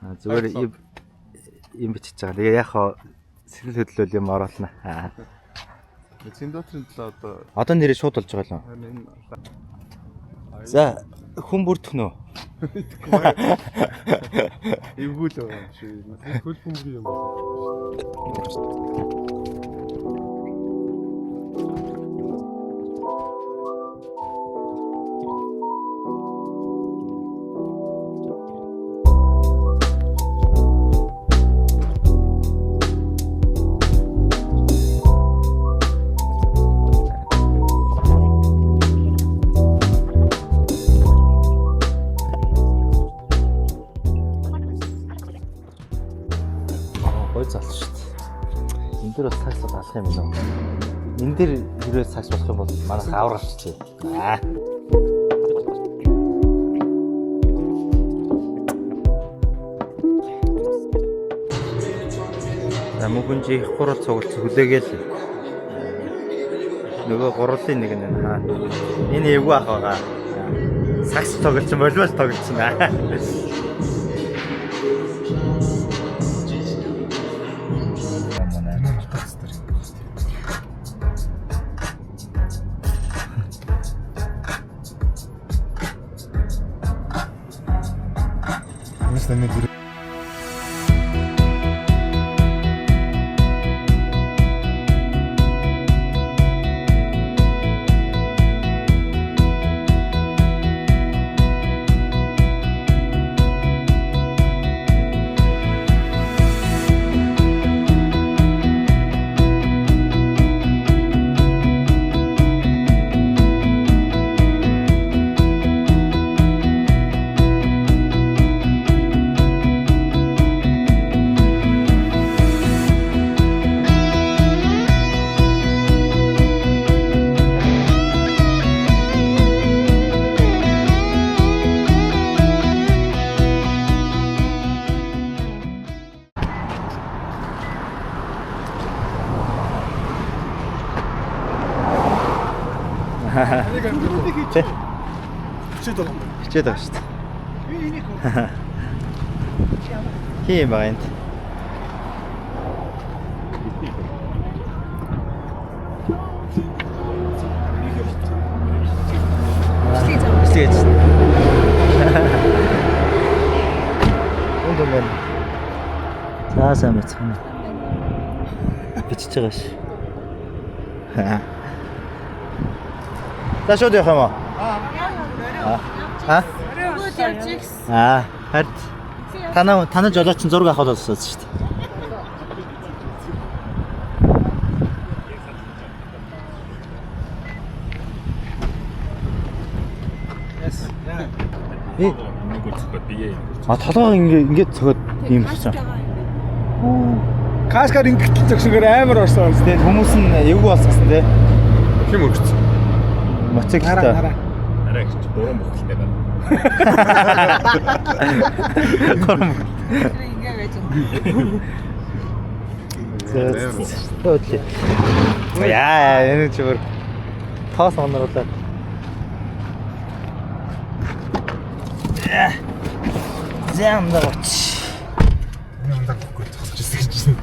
Зүгээр юм бичиж байгаа. Тэгээ яг хоо сэтгэл хөдлөл юм оруулна. Синдотрын төлөө Одоо нэрээ шууд болж байгаа л. За хүн бүрдэх нөө. Эвгүүл байгаа юм шиг. Хөл бөмбөгийн юм байна. Гой зал шүү дээ. Энд дээр бас цаас алах юм байна уу? Энд дээр хэрвээ цаас болох юм бол манайх авралч чи. Мөнгөнжи их гурал цуглц хүлээгээл нөгөө гурлын нэг нь энэ эвгүй ах байгаа. Сакс тоглож волейбол тоглож байна. Намайг хичээд байгаа шүү дээ. Хий байгаа энэ. Слийж. Үндэ мэн. Цаасаа мэцхан. Бичиж байгаа ш. За шууд явах юм уу? Хард. Танаа жолооч зураг авах болсон шүү дээ. Толгой ингээд цогод юм болчихсон. Каскаар ингээд зогсогоор амар орсон. Тэгээд хүмүүс нь эвгүй болсон те. Хим өгсөн. Моцикл. Арай их дуран бохолтой байна. Гурам. Ингээ байж Төөдлээ. Яа, энэ чигээр тоос оноруулаад. Зам дагч. Энэ ундаа гүхгүй тосч ирсэн гэж байна.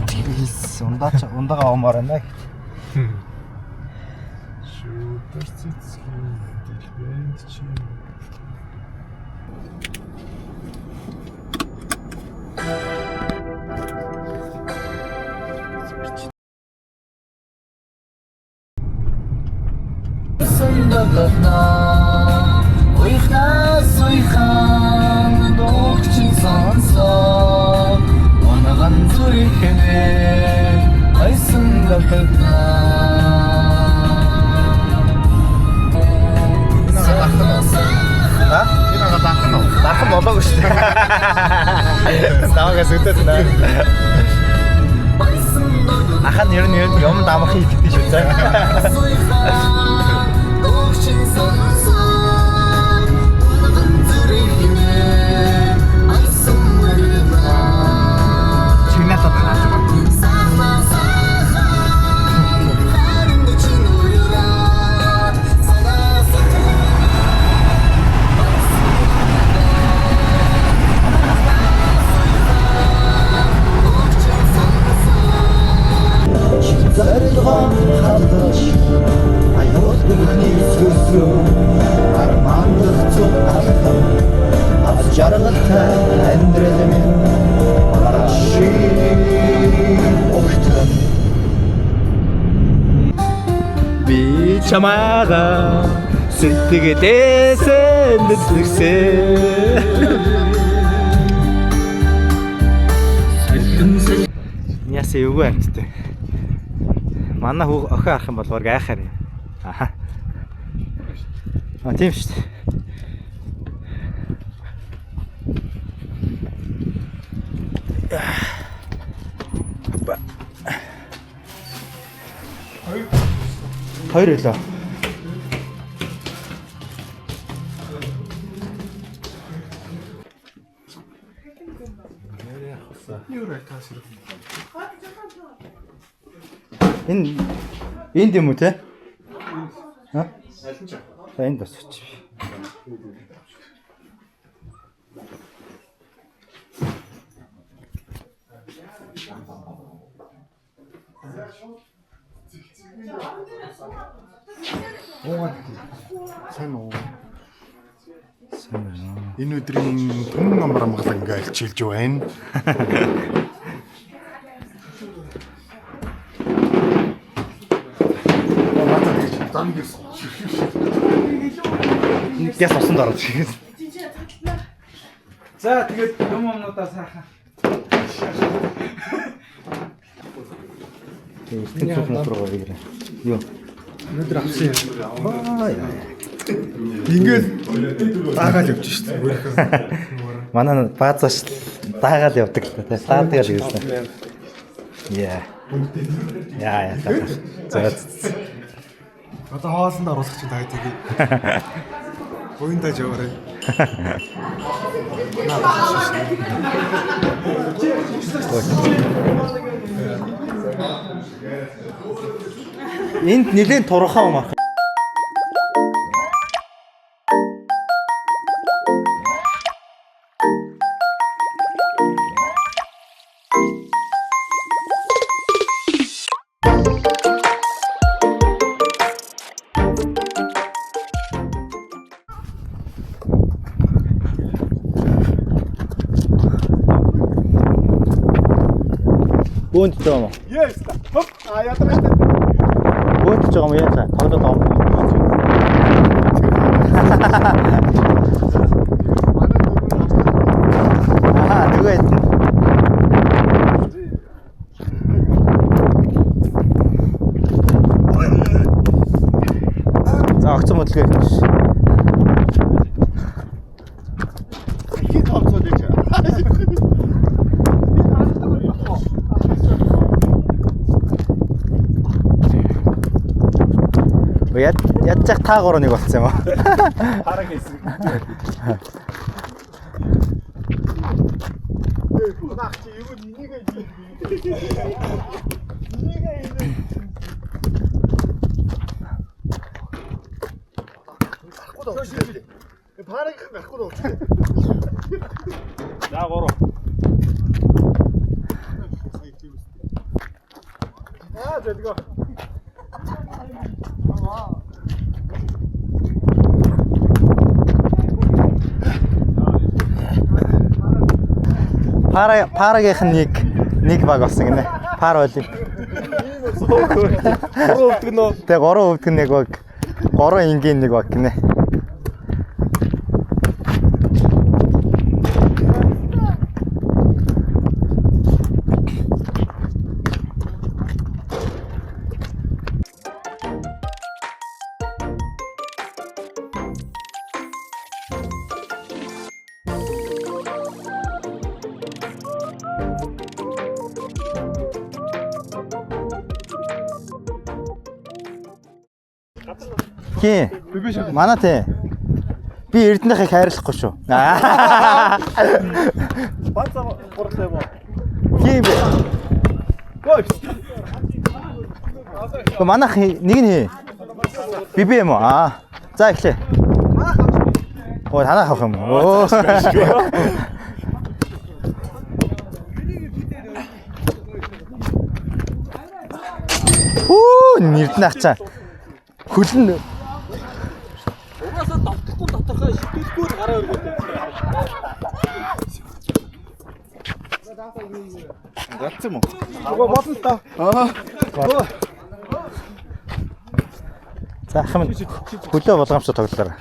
Тийс ундаага омоор байна. Шүүтэрцэцгийн дэлбэнд чи. Дархан болоогүй шүү дээ. Ставагаас өдөөд наа. Ахан ер нь юм дамах хийдэгтэй шүү дээ. Чигнэлтад гараад байгаа. Чамаатай амьдрал минь огтон би чамаага сэтгэдээсээ мэдэрсэн яасан эвгүй амттай. Манай охин арах юм бол баг айхаар юм. Аха. Тийм шүү дээ. Хоёр хэлээ. Энд юм уу те? Аа? Алин ч. Энд босч. Сайн уу? Энэ өдрийн түмэн амар амгалан ингээ илчилж байна. Яс осон дараа чигээ. За тэгээд юмнуудаа сайхан. Тэгээд цогноос руу ирээ. Юу? Өнөөдөр авсан юм. Ингээд даагаад явж штэ. Манай баазаш даагаад явдаг л та. Таадаг л гэсэн. Яа. Яа. За. Одоо хоолнд оруулах чинь таа тэгээд. Буйндаа жаваарай. Энд нэлээд турхаа юм аа. Бөөнд ч юм уу? Yes. Хоп. Яатрахтай. Бөөнд ч юм уу яа? Тоглоод байгаа юм. Нөгөө за огцон модлог гэж. Хит хавцаа гэж. Ядчих таагаар нэг болцсон юм аа. Хараг хийсэн. Нах чи юу нэг Параг гарахгүй доо. За 3. Зэдгөө. Парагийнх нь нэг баг болсон гинэ. Пар байл. 3 өвдөг нөө. Тэгээ 3 өвдөг нэг баг. 3 энгийн нэг баг гинэ. Ки. Манай тий. Би Эрдэнэхийг хайрлахгүй шүү. Бацаа гурлаа боо. Ки бэ. Манайх нэг нь хий. Би юм уу? За эхлэе. Оо танаа авах юм. Оо. Нэрдэн ачаа. Хөлн Угаасаа давтахгүй доторхой шидэхгүй гараа өргөдөө. Гацсан уу? Угаа болно та. За хамт хөлөө болгоомжтой тоглолоо.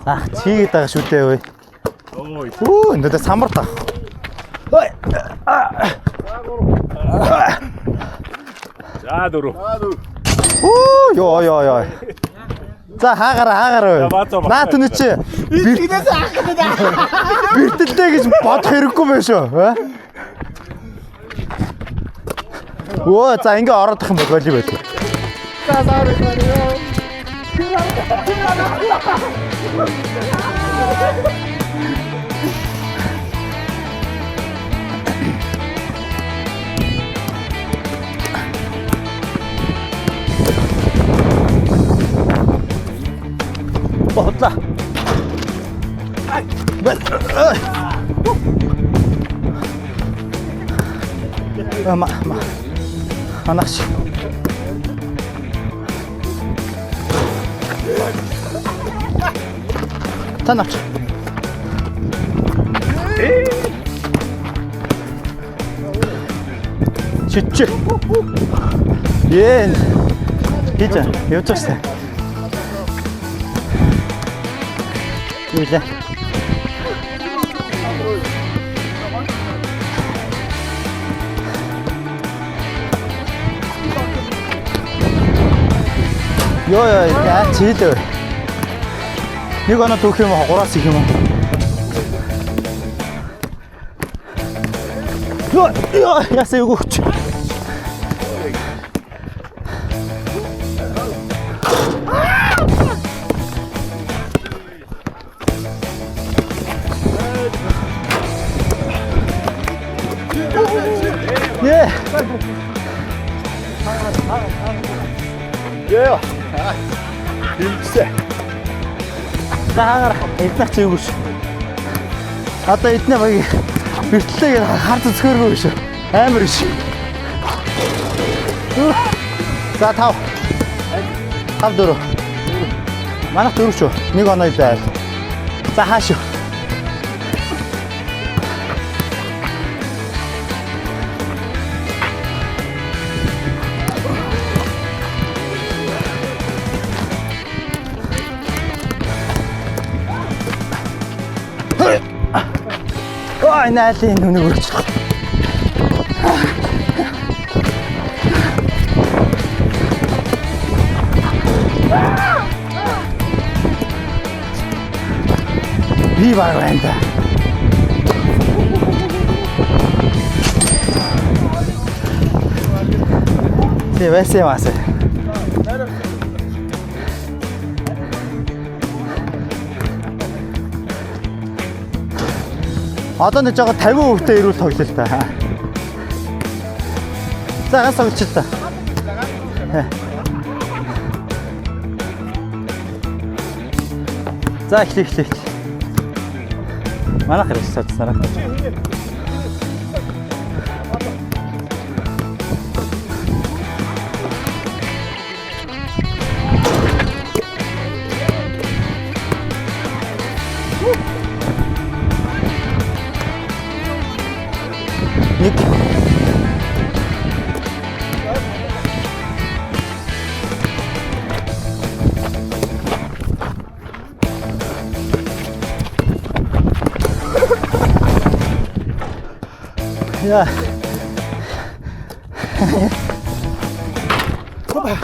Аа чигээд байгаа шүү дээ ой. Оо энэ дэс самар та. Ой. За дөрөв. Оо ёо. За хаагаараа. Наа түнэ чи. Бэртнээс хаах гэдэг. Бэртэлтэй гэж бодох хэрэггүй байх шүү. Оо за ингээ ороодох юм бол голи байт. За саар. Бодлоо. Анаач. Танаач. Чичи. Ен. Хичээ. Явчихсан. Үлээ. Ёо яа чийлээ. Нэг оноо түүх юм уу 3-аас их юм уу? Ёо ясаа юу гүч. 예. 예요. 힘세. За эднах чи юу гэж. Одоо эднэ багийг бэртлээ хард зөхөргүй шүү. Амар биш. За 5. 4. Манайх 4 шүү. Нэг оноо байл. За хааш. Ой, наалын нүг үрчих. Би баг байна да. Тэ вэсэ маса. Одоо нэг жоо 50% ирүүл тоглолт та. За гас тоглож та. За эхлэх. Манай хэрэг сацсараа. Нэг Ja. Hoppa.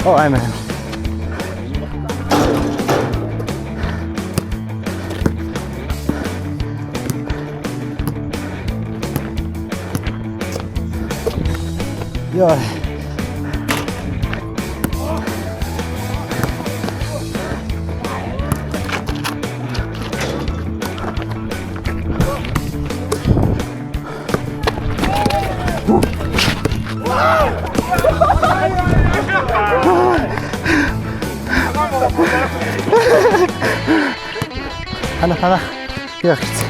Oh, I'm in. Yeah. 하나. 야, 그치.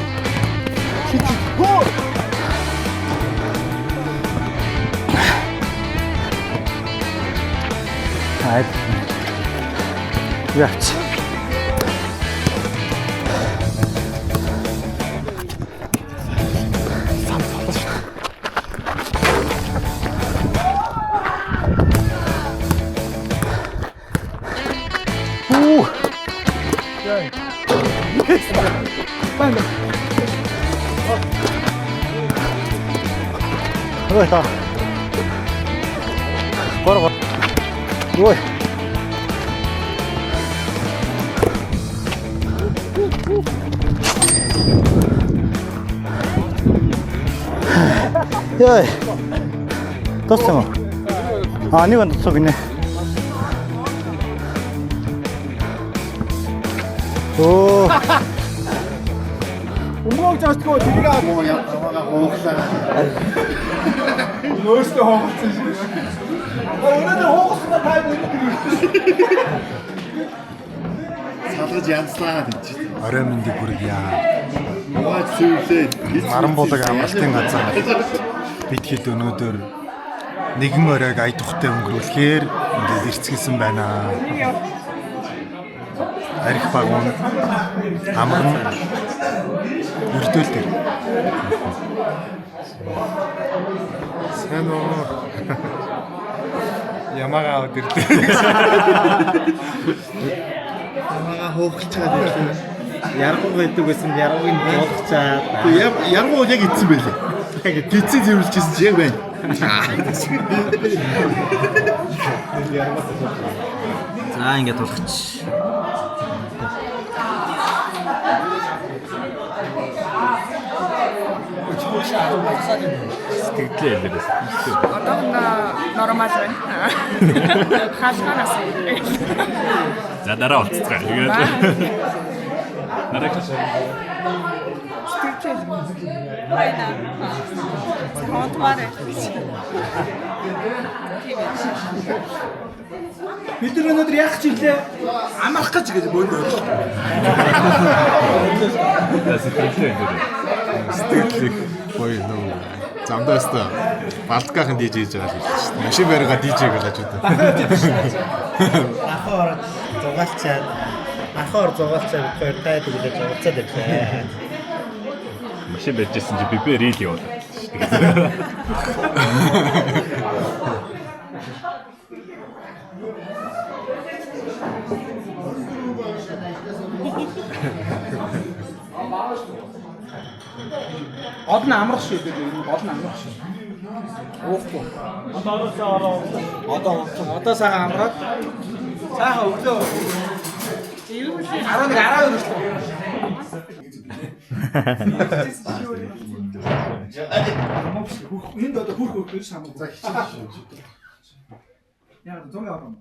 아이. 야, 그치. 오! 다. 걸어. 우와. 야, 떴어 뭐. 아니건 떴어 그냥. 오. Умоогчаачгүй тэрийг хоогсаа. Нөөсөө хоогсон шиг. Өнөөдөр хоогсноо тайм салгаж янзлаа гэж. Орой мэндийг хүргье. Угааж сүйвлээ. Маран булаг амралтын газар бид хэд өнөөдөр нэгэн оройг ая тухтай өнгөрүүлэхээр ингээд ирцгэлсэн байна. Арих багуун амран өрдөөлтэй. Сайн уу? Ямагаа өдөртэй. Ямаага хоогчаад байсан. Яргуу гэдэг байсан яргууг болгочаад. Яргуу яг ицсэн байлээ. Гитсэн зэвэрлэжсэн чи яг байна. За ингээд болгоч. Сэтгэлээ ялээс. Одоо нормал байна. Хаалганаас. За дараа болцгоо. Тэгээд дараа гэж. Байна. Хонтмарэ. Бид нар өнөөдөр яах ч илээ амрах гэж бөөнөр. Сэтгэлээ ялээс. Сэтгэлийг гоё нөө замдаастаа Балтгаахан DJ хийж байгаа шүү дээ. Машин барига DJ гэж хажууд. Ахаар зугаалцаад хоёр тайд гэж зугаалцаад ирлээ. Машин барьжсэн чи би рил яваад. Гол нь амрах шүү дээ. Гол нь амрах шүү. Уухгүй. Одоо сайхан амраад сайхан өглөө 11 12 шүү. Энд одоо хүрх өгч самуу. За хичээл шүү. Яг зөм яваа.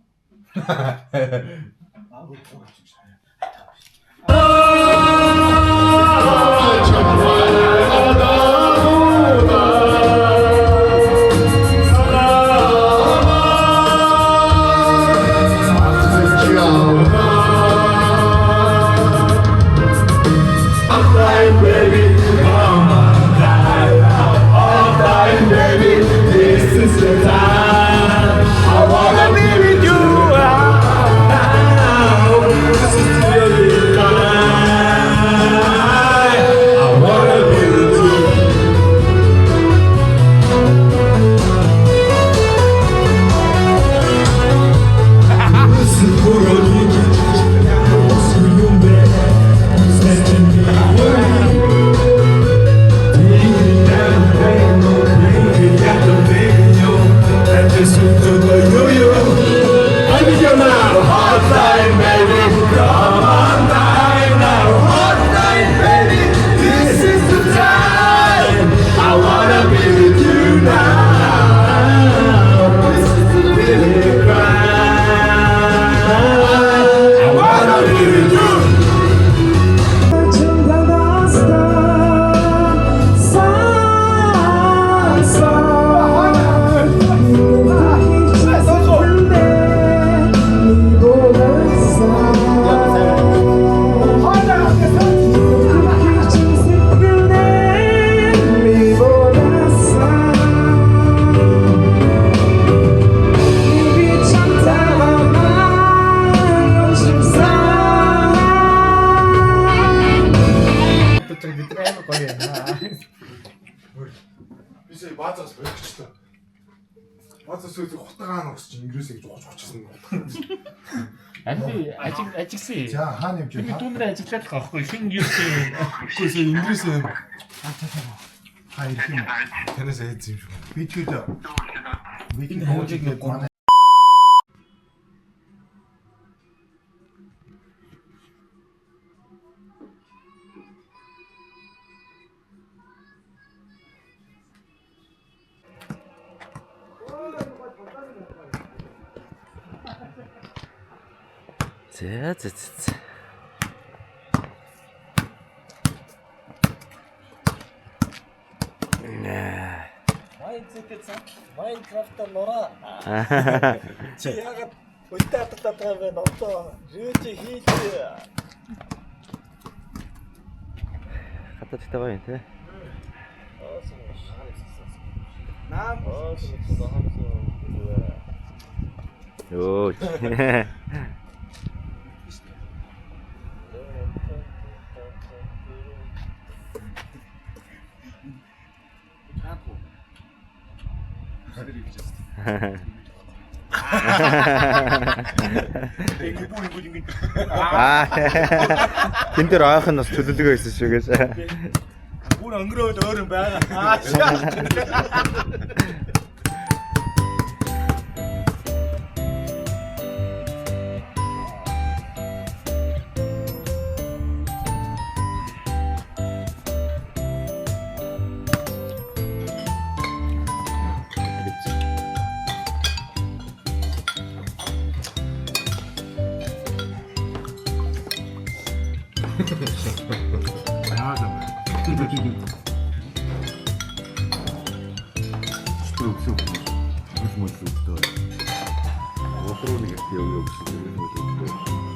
сүүл хутгаан өгсөж инглисээ гэж ухчихсан. Анди ажигсан. За хаана явж Би байна? түүнээр ажиглаад байгаа байхгүй шинэ юусэн. Үгүй инглисээ хаа ирэх юм. Танаас айц юм шүү. Би тэгээд бидний хоолыг нэг манай За. Майнкрафтаар нураа. Чи яагаад уйтаа татаад байгаа юм бэ? Нотоо рүүч хийлээ. Хатад ихтэй гоё тий. Йоо. Тэн дээр ойхон нас төлөвлөгөө байсан шүү гэж. Бүр өнгөрөөд өөр юм байгаа. Отроо нэг яв явсан юм уу?